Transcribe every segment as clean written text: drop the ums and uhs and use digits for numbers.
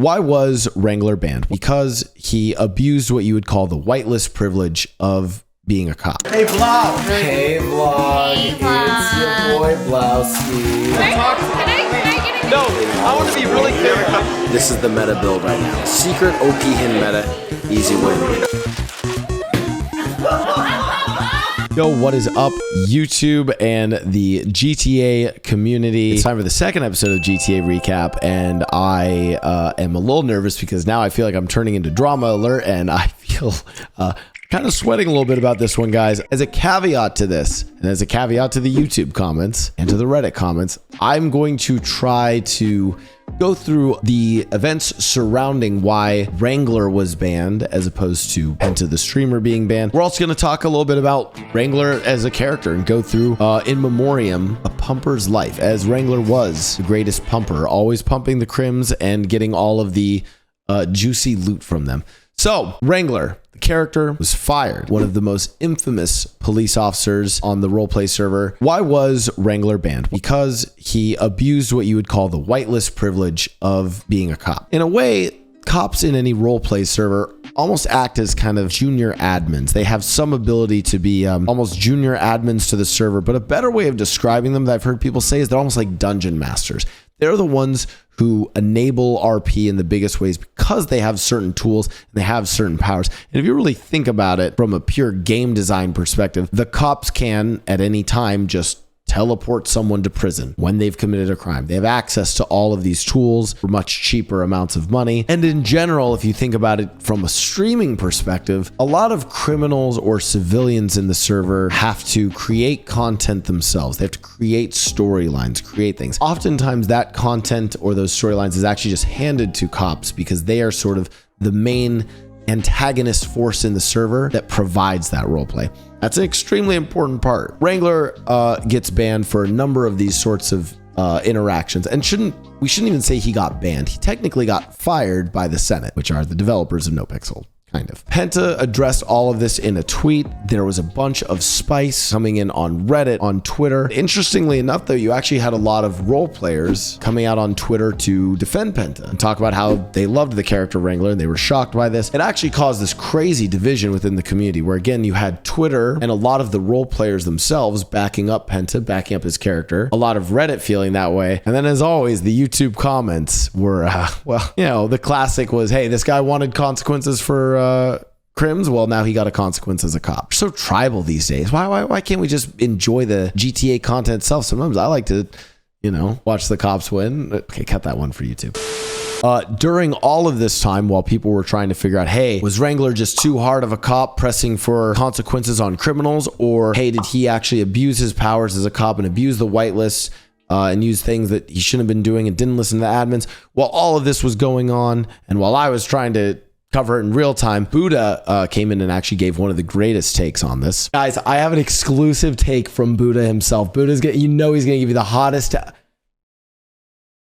Why was Wrangler banned? Because he abused what you would call the whitelist privilege of being a cop. Hey, Blau. Hey, vlog. Hey, vlog. It's your boy, Blaustoise. Can I get a No, I want to be really clear. This is the meta build right now. Secret OP hin meta. Easy win. Yo, what is up, YouTube and the GTA community? It's time for the second episode of GTA Recap, and I am a little nervous because now I feel like I'm turning into drama alert, and I feel kind of sweating a little bit about this one, guys. As a caveat to this, and as a caveat to the YouTube comments and to the Reddit comments, I'm going to try to go through the events surrounding why Wrangler was banned as opposed to Penta the streamer being banned. We're also going to talk a little bit about Wrangler as a character and go through in memoriam a pumper's life, as Wrangler was the greatest pumper, always pumping the crims and getting all of the juicy loot from them. So Wrangler, the character, was fired. One of the most infamous police officers on the roleplay server. Why was Wrangler banned? Because he abused what you would call the whitelist privilege of being a cop. In a way, cops in any roleplay server almost act as kind of junior admins. They have some ability to be almost junior admins to the server, but a better way of describing them that I've heard people say is they're almost like dungeon masters. They're the ones who enable RP in the biggest ways because they have certain tools and they have certain powers. And if you really think about it from a pure game design perspective, the cops can at any time just teleport someone to prison when they've committed a crime. They have access to all of these tools for much cheaper amounts of money. And in general, if you think about it from a streaming perspective, a lot of criminals or civilians in the server have to create content themselves. They have to create storylines, create things. Oftentimes that content or those storylines is actually just handed to cops because they are sort of the main antagonist force in the server that provides that roleplay. That's an extremely important part. Wrangler gets banned for a number of these sorts of interactions, and we shouldn't even say he got banned. He technically got fired by the Senate, which are the developers of NoPixel. Kind of. Penta addressed all of this in a tweet. There was a bunch of spice coming in on Reddit, on Twitter. Interestingly enough, though, you actually had a lot of role players coming out on Twitter to defend Penta and talk about how they loved the character Wrangler and they were shocked by this. It actually caused this crazy division within the community where, again, you had Twitter and a lot of the role players themselves backing up Penta, backing up his character. A lot of Reddit feeling that way. And then, as always, the YouTube comments were, well, you know, the classic was, hey, this guy wanted consequences for crims. Well, now he got a consequence as a cop. So tribal these days. Why can't we just enjoy the GTA content itself? Sometimes I like to, you know, watch the cops win. Okay, cut that one for YouTube. During all of this time, while people were trying to figure out, hey, was Wrangler just too hard of a cop pressing for consequences on criminals? Or, hey, did he actually abuse his powers as a cop and abuse the whitelist and use things that he shouldn't have been doing and didn't listen to the admins? While all of this was going on, and while I was trying to cover it in real time, Buddha came in and actually gave one of the greatest takes on this. Guys, I have an exclusive take from Buddha himself. Buddha's gonna, you know, he's gonna give you the hottest.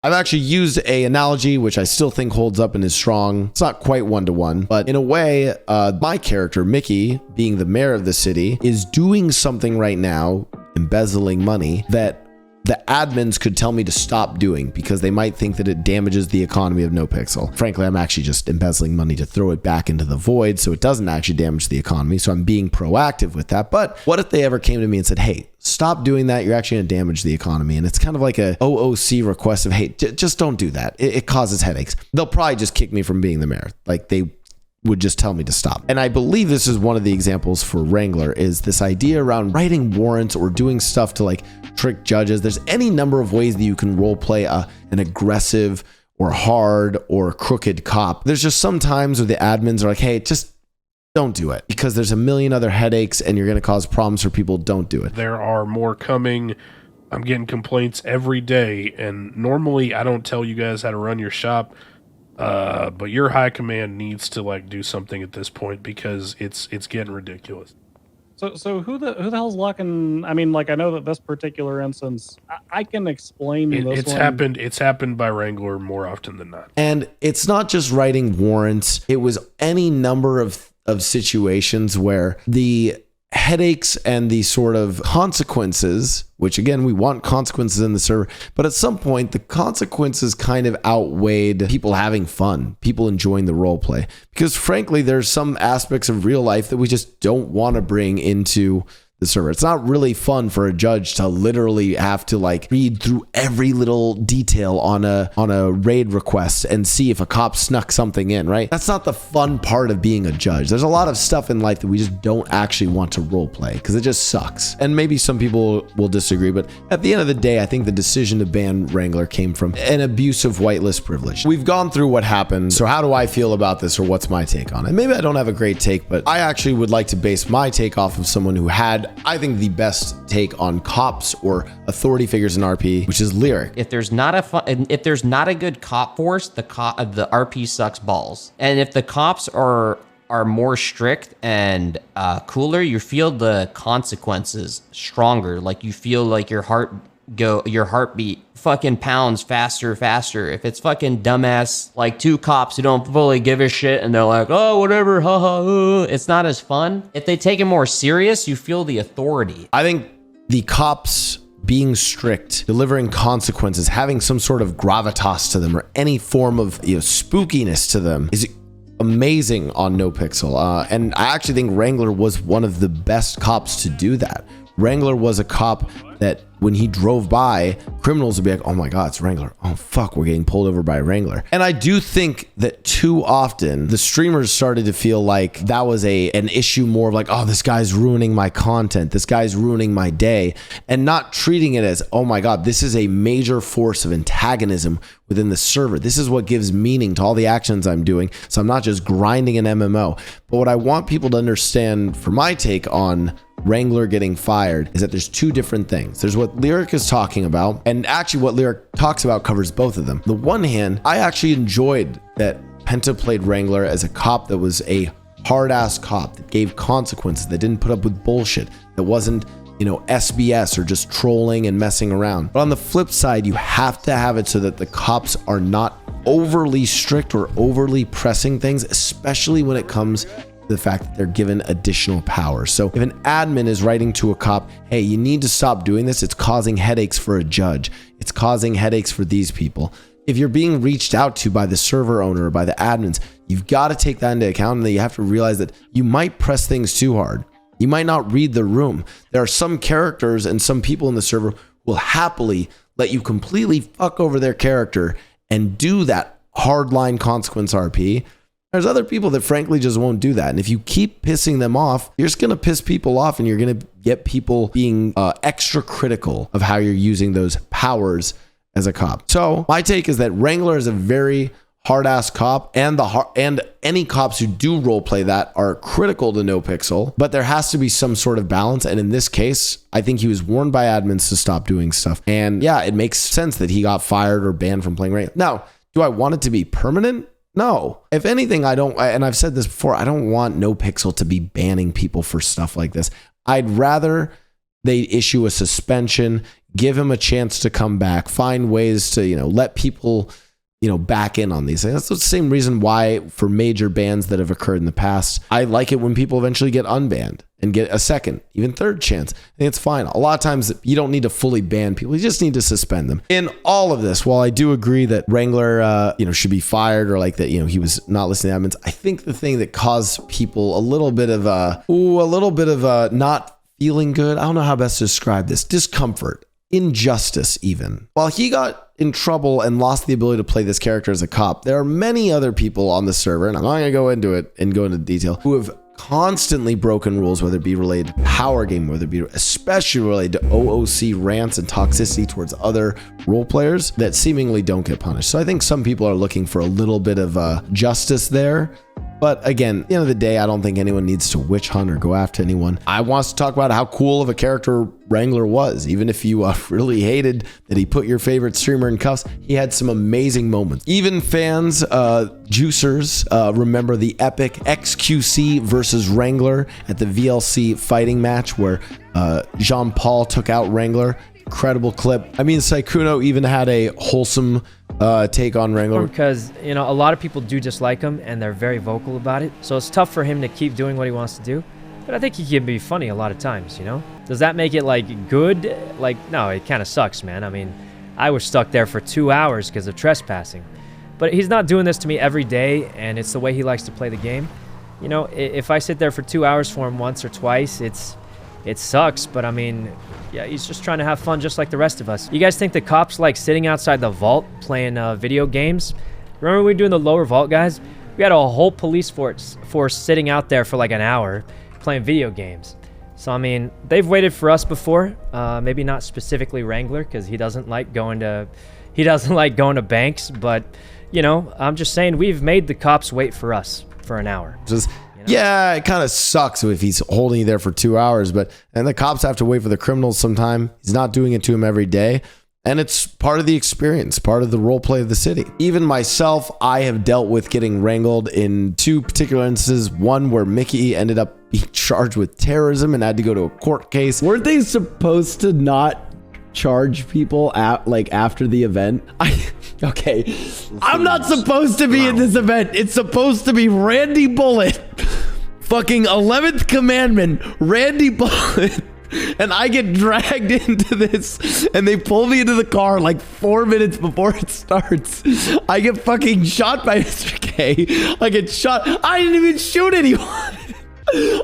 I've actually used an analogy which I still think holds up and is strong. It's not quite one-to-one, but in a way, my character, Mickey, being the mayor of the city, is doing something right now, embezzling money, that the admins could tell me to stop doing because they might think that it damages the economy of NoPixel. Frankly, I'm actually just embezzling money to throw it back into the void so it doesn't actually damage the economy. So I'm being proactive with that. But what if they ever came to me and said, hey, stop doing that. You're actually going to damage the economy. And it's kind of like a OOC request of, hey, just don't do that. It causes headaches. They'll probably just kick me from being the mayor. Like they would just tell me to stop. And I believe this is one of the examples for Wrangler, is this idea around writing warrants or doing stuff to like trick judges. There's any number of ways that you can role play an aggressive or hard or crooked cop. There's just some times where the admins are like, hey, just don't do it because there's a million other headaches and you're going to cause problems for people. Don't do it. There are more coming. I'm getting complaints every day, and normally I don't tell you guys how to run your shop. But your high command needs to like do something at this point because it's getting ridiculous. So who the hell's locking? I mean, like I know that this particular instance, I can explain this. It's happened by Wrangler more often than not. And it's not just writing warrants. It was any number of situations where the headaches and the sort of consequences, which again, we want consequences in the server, but at some point the consequences kind of outweighed people having fun, people enjoying the role play. Because frankly, there's some aspects of real life that we just don't want to bring into the server. It's not really fun for a judge to literally have to like read through every little detail on a raid request and see if a cop snuck something in, right? That's not the fun part of being a judge. There's a lot of stuff in life that we just don't actually want to role play because it just sucks. And maybe some people will disagree, but at the end of the day, I think the decision to ban Wrangler came from an abuse of whitelist privilege. We've gone through what happened. So how do I feel about this, or what's my take on it? Maybe I don't have a great take, but I actually would like to base my take off of someone who had, I think, the best take on cops or authority figures in RP, which is Lyric. If there's not a good cop force, the RP sucks balls. And if the cops are more strict and cooler, you feel the consequences stronger. Like you feel like your heartbeat fucking pounds faster. If it's fucking dumbass, like two cops who don't fully give a shit and they're like, oh, whatever, haha, it's not as fun. If they take it more serious, you feel the authority. I think the cops being strict, delivering consequences, having some sort of gravitas to them or any form of spookiness to them is amazing on NoPixel. And I actually think Wrangler was one of the best cops to do that. Wrangler was a cop that when he drove by, criminals would be like, oh my God, it's Wrangler. Oh fuck, we're getting pulled over by Wrangler. And I do think that too often the streamers started to feel like that was an issue more of like, oh, this guy's ruining my content. This guy's ruining my day. And not treating it as, oh my God, this is a major force of antagonism within the server. This is what gives meaning to all the actions I'm doing. So I'm not just grinding an MMO. But what I want people to understand for my take on Wrangler getting fired is that there's two different things. There's what Lyric is talking about, and actually what Lyric talks about covers both of them. On the one hand, I actually enjoyed that Penta played Wrangler as a cop that was a hard-ass cop that gave consequences, that didn't put up with bullshit, that wasn't, SBS or just trolling and messing around. But on the flip side, you have to have it so that the cops are not overly strict or overly pressing things, especially when it comes the fact that they're given additional power. So if an admin is writing to a cop, hey, you need to stop doing this. It's causing headaches for a judge. It's causing headaches for these people. If you're being reached out to by the server owner or by the admins, you've got to take that into account, and that you have to realize that you might press things too hard. You might not read the room. There are some characters and some people in the server who will happily let you completely fuck over their character and do that hardline consequence RP. There's other people that frankly just won't do that. And if you keep pissing them off, you're just going to piss people off, and you're going to get people being extra critical of how you're using those powers as a cop. So my take is that Wrangler is a very hard-ass cop, and any cops who do roleplay that are critical to NoPixel, but there has to be some sort of balance. And in this case, I think he was warned by admins to stop doing stuff. And yeah, it makes sense that he got fired or banned from playing Wrangler. Now, do I want it to be permanent? No. If anything, and I've said this before, I don't want NoPixel to be banning people for stuff like this. I'd rather they issue a suspension, give him a chance to come back, find ways to, let people, back in on these things. That's the same reason why for major bans that have occurred in the past, I like it when people eventually get unbanned and get a second, even third chance. I think it's fine. A lot of times you don't need to fully ban people. You just need to suspend them. In all of this, while I do agree that Wrangler, should be fired, or like that, he was not listening to admins, I think the thing that caused people a little bit of not feeling good, I don't know how best to describe this, discomfort, injustice even. While he got in trouble and lost the ability to play this character as a cop, there are many other people on the server, and I'm not going to go into it and go into detail, who have constantly broken rules, whether it be related to power game, whether it be especially related to OOC rants and toxicity towards other role players that seemingly don't get punished. So I think some people are looking for a little bit of justice there. But again, at the end of the day, I don't think anyone needs to witch hunt or go after anyone. I want us to talk about how cool of a character Wrangler was. Even if you really hated that he put your favorite streamer in cuffs, he had some amazing moments. Even fans, juicers, remember the epic XQC versus Wrangler at the VLC fighting match where Jean-Paul took out Wrangler. Incredible clip. I mean, Saikuno even had a wholesome take on Wrangler. Because, a lot of people do dislike him, and they're very vocal about it. So it's tough for him to keep doing what he wants to do. but I think he can be funny a lot of times, you know? Does that make it, like, good? Like, no, it kind of sucks, man. I mean, I was stuck there for 2 hours because of trespassing. But he's not doing this to me every day, and it's the way he likes to play the game. You know, if I sit there for 2 hours for him once or twice, it sucks, but I mean, yeah, he's just trying to have fun just like the rest of us. You guys think the cops like sitting outside the vault playing video games? Remember we were doing the lower vault, guys? We had a whole police force sitting out there for like an hour playing video games. So, I mean, they've waited for us before. Maybe not specifically Wrangler, because he doesn't like going to banks, but, you know, I'm just saying we've made the cops wait for us for an hour. Yeah, it kind of sucks if he's holding you there for 2 hours, and the cops have to wait for the criminals sometime. He's not doing it to him every day. And it's part of the experience, part of the role play of the city. Even myself, I have dealt with getting wrangled in 2 particular instances. One where Mickey ended up being charged with terrorism and had to go to a court case. Weren't they supposed to not charge people after the event? Okay, I'm not supposed to be in this event. It's supposed to be Randy Bullet, fucking 11th commandment, Randy Bullet, and I get dragged into this, and they pull me into the car like 4 minutes before it starts. I get fucking shot by Mr. K. I get shot. I didn't even shoot anyone.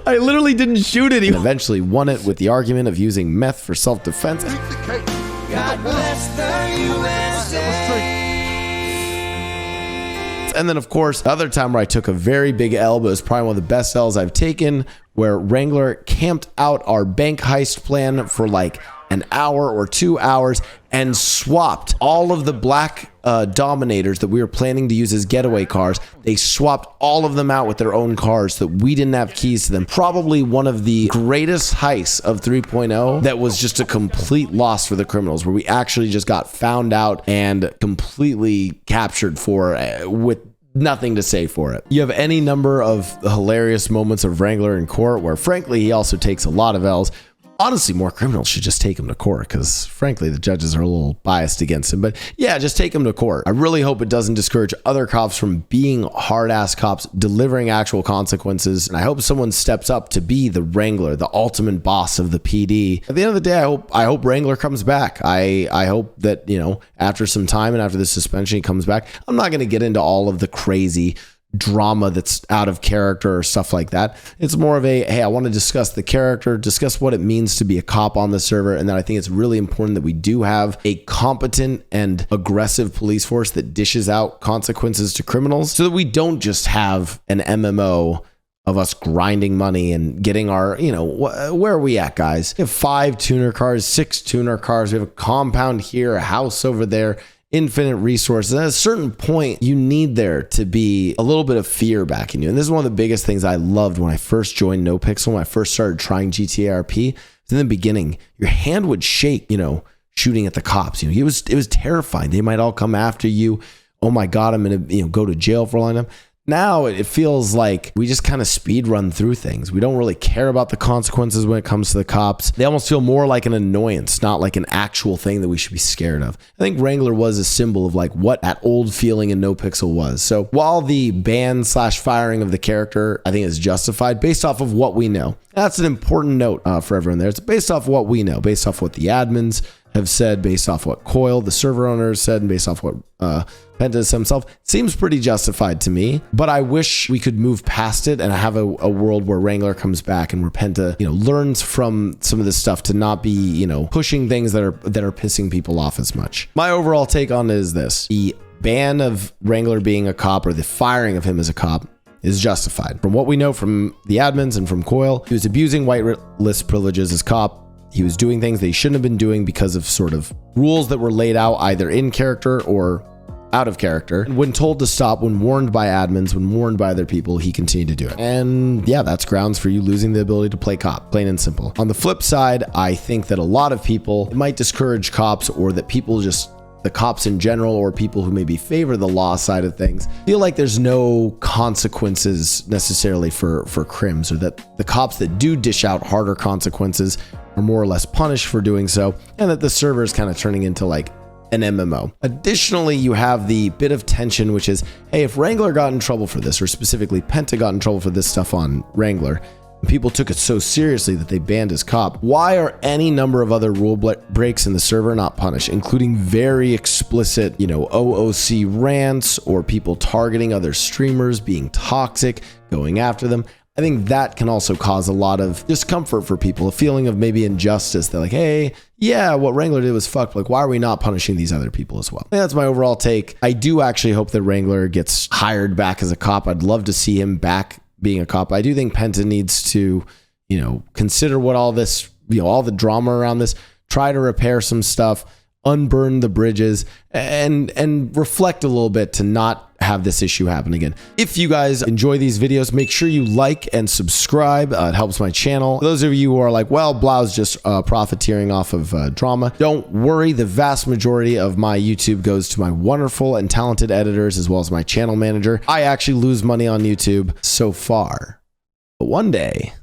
I literally didn't shoot anyone. And eventually won it with the argument of using meth for self-defense. God bless the USA. And then, of course, the other time where I took a very big L, but it was probably one of the best L's I've taken, where Wrangler camped out our bank heist plan for like an hour or 2 hours and swapped all of the black Dominators that we were planning to use as getaway cars. They swapped all of them out with their own cars so that we didn't have keys to them. Probably one of the greatest heists of 3.0 that was just a complete loss for the criminals, where we actually just got found out and completely captured for with nothing to say for it. You have any number of hilarious moments of Wrangler in court where, frankly, he also takes a lot of L's. Honestly, more criminals should just take him to court because, frankly, the judges are a little biased against him. But yeah, just take him to court. I really hope it doesn't discourage other cops from being hard-ass cops, delivering actual consequences. And I hope someone steps up to be the Wrangler, the ultimate boss of the PD. At the end of the day, I hope Wrangler comes back. I hope that, you know, after some time and after the suspension, he comes back. I'm not going to get into all of the crazy drama that's out of character or stuff like that. It's more of a, hey, I want to discuss the character, discuss what it means to be a cop on the server, and then I think it's really important that we do have a competent and aggressive police force that dishes out consequences to criminals, so that we don't just have an MMO of us grinding money and getting our, you know, where are we at, guys? We have 5 tuner cars, 6 tuner cars, we have a compound here, a house over there, infinite resources. At a certain point, you need there to be a little bit of fear back in you. And this is one of the biggest things I loved when I first joined NoPixel, when I first started trying GTA RP. In the beginning, your hand would shake, you know, shooting at the cops. You know, it was terrifying. They might all come after you. Oh my God, I'm going to, you know, go to jail for a long time. Now it feels like we just kind of speed run through things. We don't really care about the consequences when it comes to the cops. They almost feel more like an annoyance, not like an actual thing that we should be scared of. I think Wrangler was a symbol of like what that old feeling in NoPixel was. So while the ban / firing of the character, I think is justified based off of what we know. That's an important note for everyone there. It's based off what we know, based off what the admins have said, based off what Coil, the server owner, said, and based off what Penta himself. Seems pretty justified to me, but I wish we could move past it and have a world where Wrangler comes back and where Penta, you know, learns from some of this stuff to not be, you know, pushing things that are pissing people off as much. My overall take on it is this: the ban of Wrangler being a cop, or the firing of him as a cop, is justified. From what we know from the admins and from Coil, he was abusing whitelist privileges as cop. He was doing things that he shouldn't have been doing because of sort of rules that were laid out either in character or out of character. When told to stop, when warned by admins, when warned by other people, he continued to do it. And yeah, that's grounds for you losing the ability to play cop, plain and simple. On the flip side, I think that a lot of people, it might discourage cops, or that people just, the cops in general, or people who maybe favor the law side of things, feel like there's no consequences necessarily for crims, or that the cops that do dish out harder consequences are more or less punished for doing so, and that the server is kind of turning into like an MMO. Additionally, you have the bit of tension, which is, hey, if Wrangler got in trouble for this, or specifically Penta got in trouble for this stuff on Wrangler, People took it so seriously that they banned his cop. Why are any number of other rule breaks in the server not punished, including very explicit, OOC rants or people targeting other streamers, being toxic, going after them? I think that can also cause a lot of discomfort for people, a feeling of maybe injustice. They're like, hey, yeah, what Wrangler did was fucked. Like, why are we not punishing these other people as well? That's my overall take. I do actually hope that Wrangler gets hired back as a cop. I'd love to see him back being a cop. I do think Penta needs to, consider what all this, all the drama around this, try to repair some stuff, unburn the bridges, and reflect a little bit to not have this issue happen again. If you guys enjoy these videos, make sure you like and subscribe. It helps my channel. For those of you who are like, well, Blau's just profiteering off of drama, don't worry. The vast majority of my YouTube goes to my wonderful and talented editors as well as my channel manager. I actually lose money on YouTube so far, but one day,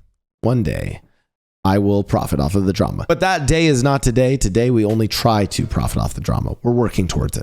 I will profit off of the drama. But that day is not today. Today, we only try to profit off the drama. We're working towards it.